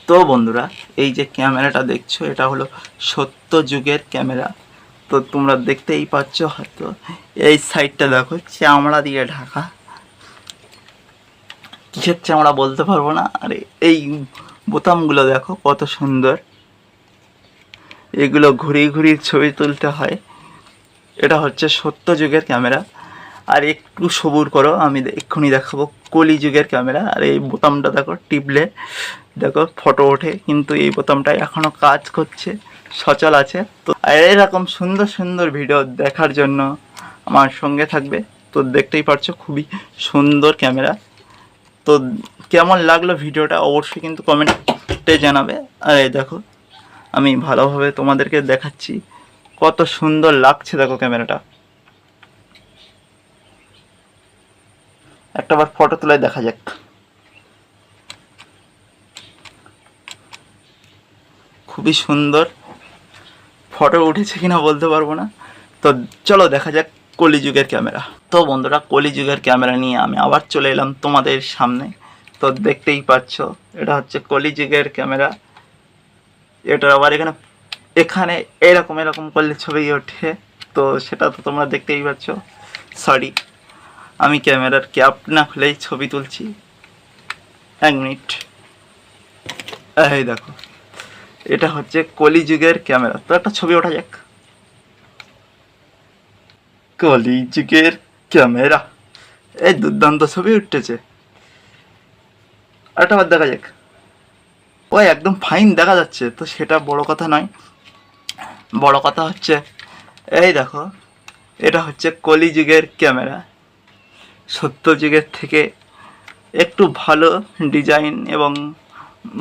তো বন্ধুরা, এই যে ক্যামেরাটা দেখছো এটা হলো সত্য যুগের ক্যামেরা। তো তোমরা দেখতেই পাচ্ছ, হয়তো এই সাইডটা দেখো চামড়া দিয়ে ঢাকা। কিসের চামড়া বলতে পারবো না। আর এই বোতামগুলো দেখো কত সুন্দর, এগুলো ঘুরিয়ে ঘুরিয়ে ছবি তুলতে হয়। এটা হচ্ছে সত্য যুগের ক্যামেরা। আর একটু সবুর করো, আমি এক্ষুনি দেখাবো কলি যুগের ক্যামেরা। আর এই বোতামটা দেখো, টিপলে দেখো ফটো ওঠে, কিন্তু এই বোতামটা এখনও কাজ করছে, সচল আছে। তো এরকম সুন্দর সুন্দর ভিডিও দেখার জন্য আমার সঙ্গে থাকবে। তো দেখতেই পারছো খুবই সুন্দর ক্যামেরা। তো কেমন লাগলো ভিডিওটা অবশ্যই কিন্তু কমেন্টে জানাবে। আর এই দেখো আমি ভালোভাবে তোমাদেরকে দেখাচ্ছি কত সুন্দর লাগছে। দেখো ক্যামেরাটা একটাবার ফটো তুলে দেখা যাক। খুবই সুন্দর ফটো উঠেছে কিনা বলতে পারবো না। তো চলো দেখা যাক কলিযুগের ক্যামেরা। তো বন্ধুরা, কলিযুগের ক্যামেরা নিয়ে আমি আবার চলে এলাম তোমাদের সামনে। তো দেখতেই পাচ্ছ এটা হচ্ছে কলিযুগের ক্যামেরা। এটা আবার এখানে এখানে এরকম এরকম করলে ছবি ওঠে, তো সেটা তো তোমরা দেখতেই পাচ্ছ। সরি, আমি ক্যামেরার ক্যাপ না খুলেই ছবি তুলছি। 1 মিনিট। এই দেখো এটা হচ্ছে কলিযুগের ক্যামেরা। তো একটা ছবি ওঠা যাক। কলিযুগের ক্যামেরা, এই দুর্দান্ত ছবি উঠতেছে। আরেকটা বার দেখা যাক। ওই একদম ফাইন দেখা যাচ্ছে। তো সেটা বড় কথা নয়, বড় কথা হচ্ছে এই দেখো এটা হচ্ছে কলিযুগের ক্যামেরা। সত্য যুগের থেকে একটু ভালো ডিজাইন এবং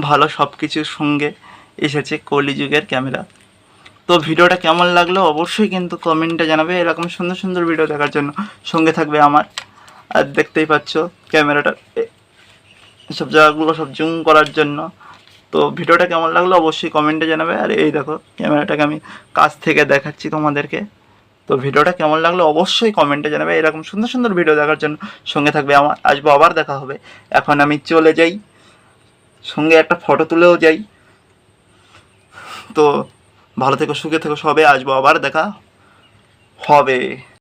ভালো সব কিছুর সঙ্গে এসেছে কলিযুগের ক্যামেরা। তো ভিডিওটা কেমন লাগলো অবশ্যই কিন্তু কমেন্টে জানাবে। এরকম সুন্দর সুন্দর ভিডিও দেখার জন্য সঙ্গে থাকবে আমার। আর দেখতেই পাচ্ছ ক্যামেরাটা সব জায়গাগুলো সব জুম করার জন্য। তো ভিডিওটা কেমন লাগলো অবশ্যই কমেন্টে জানাবে। আর এই দেখো ক্যামেরাটাকে আমি কাছ থেকে দেখাচ্ছি তোমাদেরকে। তো ভিডিওটা কেমন লাগলো অবশ্যই কমেন্টে জানাবে। এরকম সুন্দর সুন্দর ভিডিও দেখার জন্য সঙ্গে থাকবে আমার। আসবো, আবার দেখা হবে। এখন আমি চলে যাই, সঙ্গে একটা ফটো তুলেও যাই। তো ভালো থেকো, সুখে থেকো, সবে আসবো, আবার দেখা হবে।